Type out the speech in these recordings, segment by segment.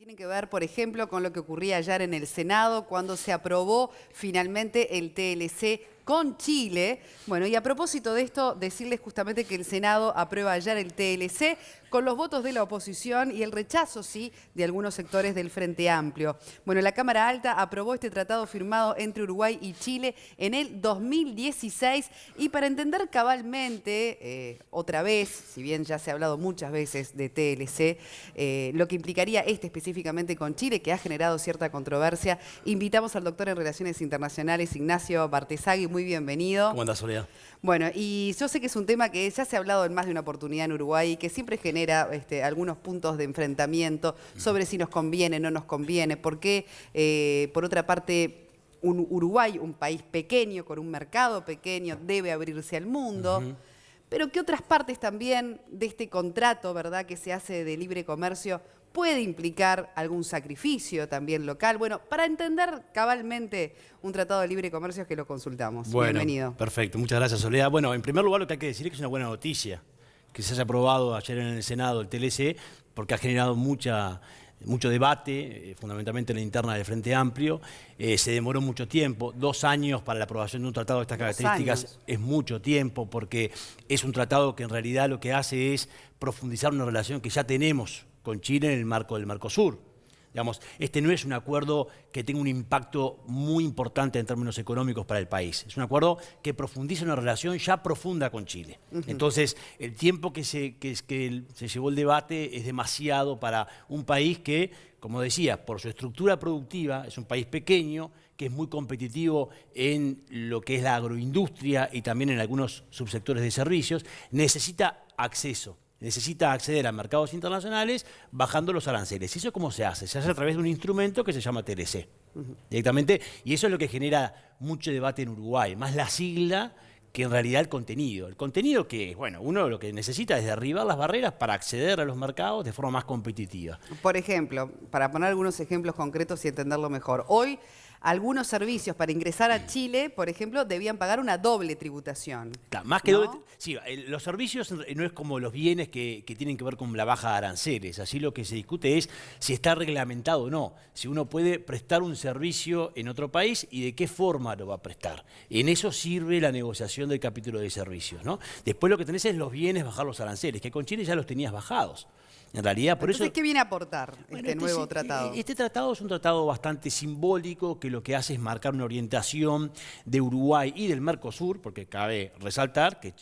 Tienen que ver, por ejemplo, con lo que ocurría ayer en el Senado cuando se aprobó finalmente el TLC con Chile. Bueno, y a propósito de esto, decirles justamente que el Senado aprueba ayer el TLC con los votos de la oposición y el rechazo, sí, de algunos sectores del Frente Amplio. Bueno, la Cámara Alta aprobó este tratado firmado entre Uruguay y Chile en el 2016 y para entender cabalmente, otra vez, si bien ya se ha hablado muchas veces de TLC, lo que implicaría específicamente con Chile, que ha generado cierta controversia, invitamos al doctor en Relaciones Internacionales, Ignacio Bartesagui. Muy bienvenido. ¿Cómo andás, Soledad? Bueno, y yo sé que es un tema que ya se ha hablado en más de una oportunidad en Uruguay y que siempre genera algunos puntos de enfrentamiento sobre si nos conviene, no nos conviene, porque por otra parte Uruguay, un país pequeño, con un mercado pequeño, debe abrirse al mundo. Pero que otras partes también de este contrato, ¿verdad?, que se hace de libre comercio, puede implicar algún sacrificio también local. Bueno, para entender cabalmente un tratado de libre comercio es que lo consultamos. Bueno, bienvenido. Perfecto, muchas gracias, Soledad. Bueno, en primer lugar lo que hay que decir es que es una buena noticia que se haya aprobado ayer en el Senado el TLC, porque ha generado mucho debate, fundamentalmente en la interna del Frente Amplio. Se demoró mucho tiempo, 2 años para la aprobación de un tratado de estas características es mucho tiempo, porque es un tratado que en realidad lo que hace es profundizar una relación que ya tenemos con Chile en el marco del Mercosur. Digamos, este no es un acuerdo que tenga un impacto muy importante en términos económicos para el país. Es un acuerdo que profundiza una relación ya profunda con Chile. Entonces, el tiempo que se llevó el debate es demasiado para un país que, como decía, por su estructura productiva, es un país pequeño, que es muy competitivo en lo que es la agroindustria y también en algunos subsectores de servicios, necesita acceder a mercados internacionales bajando los aranceles. ¿Y eso cómo se hace? Se hace a través de un instrumento que se llama TLC, directamente, y eso es lo que genera mucho debate en Uruguay, más la sigla que en realidad el contenido. El contenido que, bueno, uno lo que necesita es derribar las barreras para acceder a los mercados de forma más competitiva. Por ejemplo, para poner algunos ejemplos concretos y entenderlo mejor, hoy algunos servicios para ingresar a Chile, por ejemplo, debían pagar una doble tributación. Claro, más que ¿no? doble, sí, los servicios no es como los bienes que tienen que ver con la baja de aranceles. Allí lo que se discute es si está reglamentado o no, si uno puede prestar un servicio en otro país y de qué forma lo va a prestar. En eso sirve la negociación del capítulo de servicios, ¿no? Después lo que tenés es los bienes, bajar los aranceles, que con Chile ya los tenías bajados. En realidad, por Entonces, eso, ¿qué viene a aportar este nuevo tratado? Este tratado es un tratado bastante simbólico que lo que hace es marcar una orientación de Uruguay y del Mercosur, porque cabe resaltar que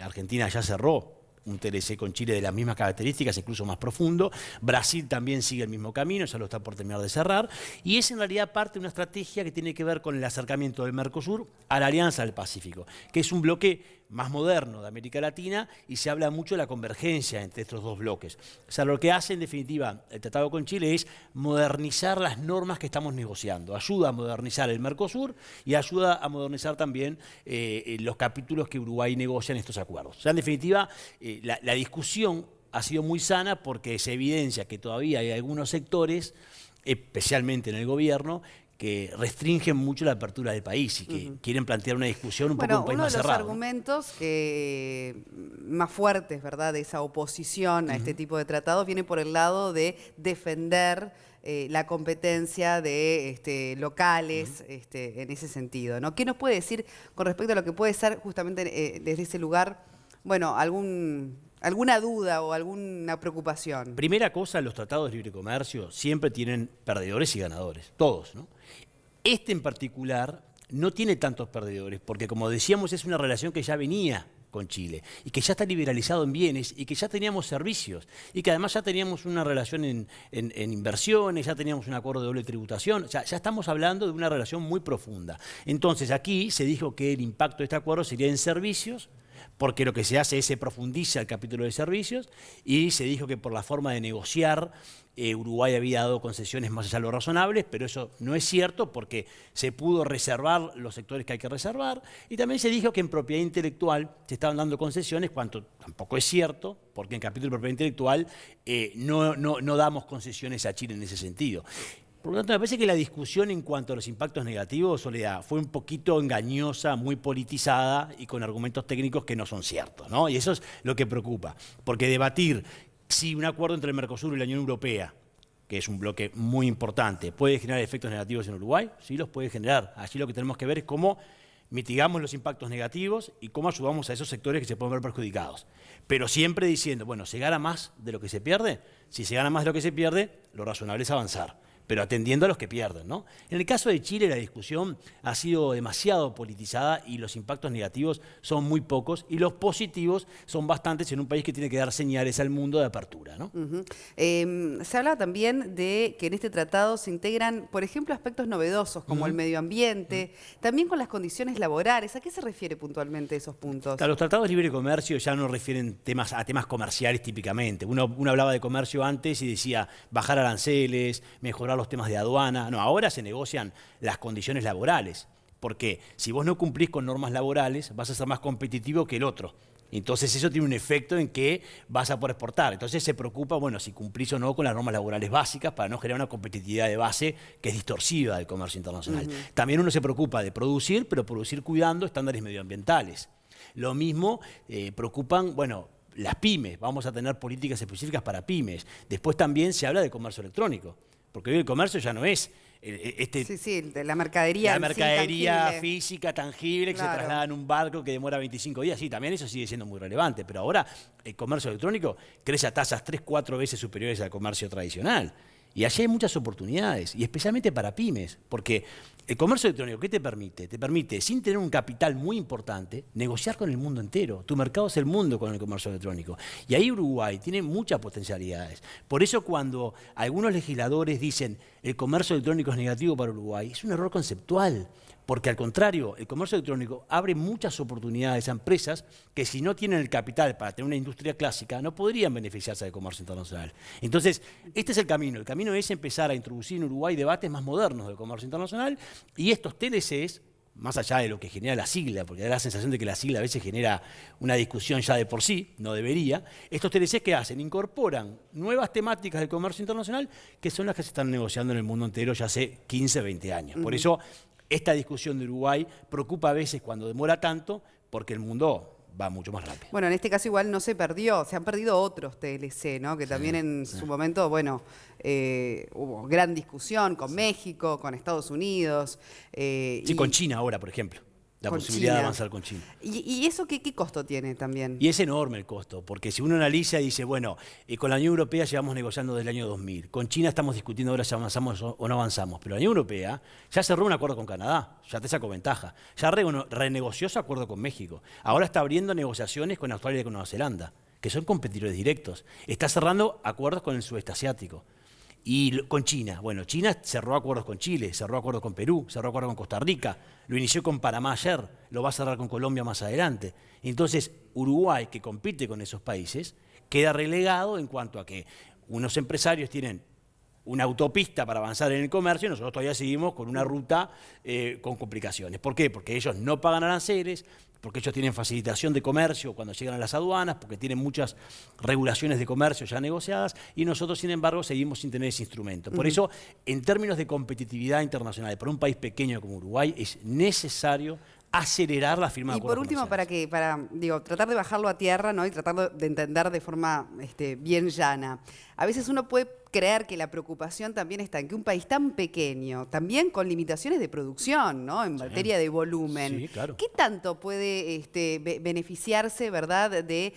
Argentina ya cerró un TLC con Chile de las mismas características, incluso más profundo. Brasil también sigue el mismo camino, ya lo está por terminar de cerrar. Y es en realidad parte de una estrategia que tiene que ver con el acercamiento del Mercosur a la Alianza del Pacífico, que es un bloque más moderno de América Latina y se habla mucho de la convergencia entre estos dos bloques. O sea, lo que hace en definitiva el tratado con Chile es modernizar las normas que estamos negociando. Ayuda a modernizar el Mercosur y ayuda a modernizar también los capítulos que Uruguay negocia en estos acuerdos. O sea, en definitiva, la discusión ha sido muy sana porque se evidencia que todavía hay algunos sectores, especialmente en el gobierno, que restringen mucho la apertura del país y que quieren plantear una discusión un poco un país más cerrado. Uno de los argumentos más fuertes, ¿verdad?, de esa oposición a este tipo de tratados viene por el lado de defender la competencia de locales en ese sentido, ¿no? ¿Qué nos puede decir con respecto a lo que puede ser justamente desde ese lugar, bueno, alguna duda o alguna preocupación? Primera cosa, los tratados de libre comercio siempre tienen perdedores y ganadores, todos, ¿no? Este en particular no tiene tantos perdedores, porque como decíamos es una relación que ya venía con Chile y que ya está liberalizado en bienes y que ya teníamos servicios y que además ya teníamos una relación en inversiones, ya teníamos un acuerdo de doble tributación, ya estamos hablando de una relación muy profunda. Entonces aquí se dijo que el impacto de este acuerdo sería en servicios, porque lo que se hace es se profundiza el capítulo de servicios y se dijo que por la forma de negociar Uruguay había dado concesiones más allá de lo razonable, pero eso no es cierto porque se pudo reservar los sectores que hay que reservar y también se dijo que en propiedad intelectual se estaban dando concesiones, cuanto tampoco es cierto, porque en capítulo de propiedad intelectual no damos concesiones a Chile en ese sentido. Por lo tanto, me parece que la discusión en cuanto a los impactos negativos, Soledad, fue un poquito engañosa, muy politizada y con argumentos técnicos que no son ciertos, ¿no? Y eso es lo que preocupa, porque debatir si un acuerdo entre el Mercosur y la Unión Europea, que es un bloque muy importante, ¿puede generar efectos negativos en Uruguay? Sí, los puede generar. Allí lo que tenemos que ver es cómo mitigamos los impactos negativos y cómo ayudamos a esos sectores que se pueden ver perjudicados. Pero siempre diciendo, bueno, ¿se gana más de lo que se pierde? Si se gana más de lo que se pierde, lo razonable es avanzar, pero atendiendo a los que pierden, ¿no? En el caso de Chile, la discusión ha sido demasiado politizada y los impactos negativos son muy pocos y los positivos son bastantes en un país que tiene que dar señales al mundo de apertura, ¿no? Se habla también de que en este tratado se integran, por ejemplo, aspectos novedosos como el medio ambiente, también con las condiciones laborales. ¿A qué se refiere puntualmente esos puntos? Claro, los tratados de libre comercio ya no refieren a temas comerciales típicamente. Uno hablaba de comercio antes y decía bajar aranceles, mejorar los temas de aduana. No, ahora se negocian las condiciones laborales, porque si vos no cumplís con normas laborales, vas a ser más competitivo que el otro. Entonces eso tiene un efecto en que vas a poder exportar. Entonces se preocupa, bueno, si cumplís o no con las normas laborales básicas para no generar una competitividad de base que es distorsiva del comercio internacional. También uno se preocupa de producir, pero producir cuidando estándares medioambientales. Lo mismo preocupan, bueno, las pymes. Vamos a tener políticas específicas para pymes. Después también se habla de comercio electrónico. Porque hoy el comercio ya no es la mercadería. La mercadería tangible. Física, tangible, que Claro. se traslada en un barco que demora 25 días. Sí, también eso sigue siendo muy relevante. Pero ahora el comercio electrónico crece a tasas 3-4 veces superiores al comercio tradicional. Y allí hay muchas oportunidades, y especialmente para pymes, porque el comercio electrónico, ¿qué te permite? Te permite, sin tener un capital muy importante, negociar con el mundo entero. Tu mercado es el mundo con el comercio electrónico. Y ahí Uruguay tiene muchas potencialidades. Por eso cuando algunos legisladores dicen el comercio electrónico es negativo para Uruguay, es un error conceptual. Porque al contrario, el comercio electrónico abre muchas oportunidades a empresas que si no tienen el capital para tener una industria clásica, no podrían beneficiarse del comercio internacional. Entonces, este es el camino. El camino es empezar a introducir en Uruguay debates más modernos del comercio internacional y estos TLCs, más allá de lo que genera la sigla, porque da la sensación de que la sigla a veces genera una discusión ya de por sí, no debería, estos TLCs ¿qué hacen? Incorporan nuevas temáticas del comercio internacional que son las que se están negociando en el mundo entero ya hace 15, 20 años. Por eso esta discusión de Uruguay preocupa a veces cuando demora tanto, porque el mundo va mucho más rápido. Bueno, en este caso igual no se perdió, se han perdido otros TLC, ¿no? Que también en su momento, bueno, hubo gran discusión con México, con Estados Unidos. Sí, con China ahora, por ejemplo. La con posibilidad de China. avanzar con China. ¿Y eso qué costo tiene también? Y es enorme el costo, porque si uno analiza y dice, bueno, con la Unión Europea llevamos negociando desde el año 2000, con China estamos discutiendo ahora si avanzamos o no avanzamos, pero la Unión Europea ya cerró un acuerdo con Canadá, ya te sacó ventaja, ya renegoció su acuerdo con México, ahora está abriendo negociaciones con Australia y con Nueva Zelanda, que son competidores directos, está cerrando acuerdos con el sudeste asiático. Y con China, bueno, China cerró acuerdos con Chile, cerró acuerdos con Perú, cerró acuerdos con Costa Rica, lo inició con Panamá ayer, lo va a cerrar con Colombia más adelante. Entonces, Uruguay, que compite con esos países, queda relegado en cuanto a que unos empresarios tienen una autopista para avanzar en el comercio y nosotros todavía seguimos con una ruta con complicaciones. ¿Por qué? Porque ellos no pagan aranceles, porque ellos tienen facilitación de comercio cuando llegan a las aduanas, porque tienen muchas regulaciones de comercio ya negociadas y nosotros, sin embargo, seguimos sin tener ese instrumento. Por eso, en términos de competitividad internacional, para un país pequeño como Uruguay, es necesario acelerar la firma de Y por acuerdos último, comerciales. tratar de bajarlo a tierra, ¿no? Y tratar de entender de forma bien llana. A veces uno puede creer que la preocupación también está en que un país tan pequeño, también con limitaciones de producción, ¿no? En materia de volumen, Sí, claro. ¿qué tanto puede beneficiarse, verdad, de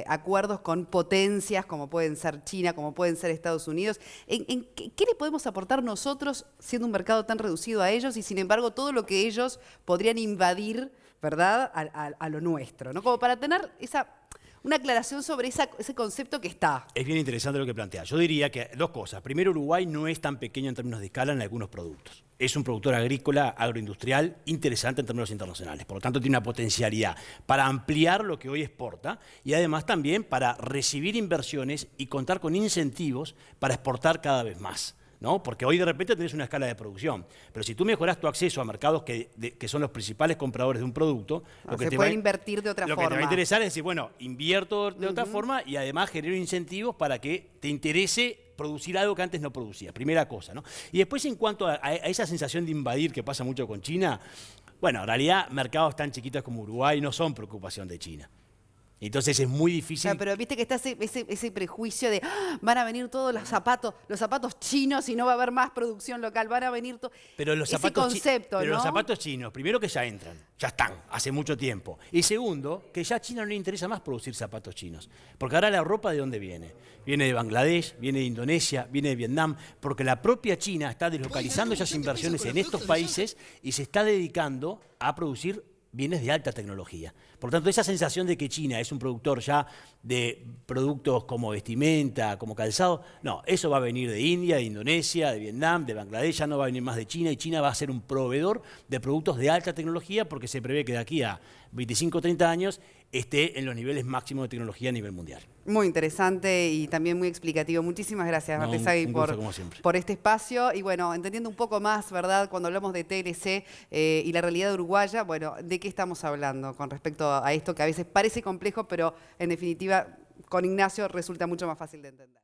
acuerdos con potencias como pueden ser China, como pueden ser Estados Unidos? ¿Qué le podemos aportar nosotros siendo un mercado tan reducido a ellos y sin embargo todo lo que ellos podrían invadir, ¿verdad?, a lo nuestro, ¿no? Como para tener una aclaración sobre ese concepto que está. Es bien interesante lo que plantea. Yo diría que dos cosas. Primero, Uruguay no es tan pequeño en términos de escala en algunos productos. Es un productor agrícola, agroindustrial, interesante en términos internacionales. Por lo tanto, tiene una potencialidad para ampliar lo que hoy exporta y además también para recibir inversiones y contar con incentivos para exportar cada vez más, ¿no? Porque hoy de repente tenés una escala de producción. Pero si tú mejorás tu acceso a mercados que son los principales compradores de un producto, Se pueden invertir de otra lo forma. que te va a interesar es decir, bueno, invierto de otra forma y además genero incentivos para que te interese producir algo que antes no producías. Primera cosa, ¿no? Y después en cuanto a esa sensación de invadir que pasa mucho con China, bueno, en realidad mercados tan chiquitos como Uruguay no son preocupación de China. Entonces es muy difícil. Claro, pero viste que está ese prejuicio de van a venir todos los zapatos chinos y no va a haber más producción local, van a venir todos. Pero los Ese zapatos concepto, pero ¿no? los zapatos chinos, primero que ya entran, ya están, hace mucho tiempo. Y segundo, que ya a China no le interesa más producir zapatos chinos. Porque ahora la ropa, ¿de dónde viene? Viene de Bangladesh, viene de Indonesia, viene de Vietnam, porque la propia China está deslocalizando esas inversiones en estos países y se está dedicando a producir bienes de alta tecnología. Por tanto, esa sensación de que China es un productor ya de productos como vestimenta, como calzado, no, eso va a venir de India, de Indonesia, de Vietnam, de Bangladesh, ya no va a venir más de China, y China va a ser un proveedor de productos de alta tecnología porque se prevé que de aquí a 25 o 30 años esté en los niveles máximos de tecnología a nivel mundial. Muy interesante y también muy explicativo. Muchísimas gracias, Bartesagui, un gusto, como siempre. por este espacio. Y bueno, entendiendo un poco más, ¿verdad? Cuando hablamos de TLC y la realidad uruguaya, bueno, ¿de qué estamos hablando con respecto a esto que a veces parece complejo, pero en definitiva con Ignacio resulta mucho más fácil de entender?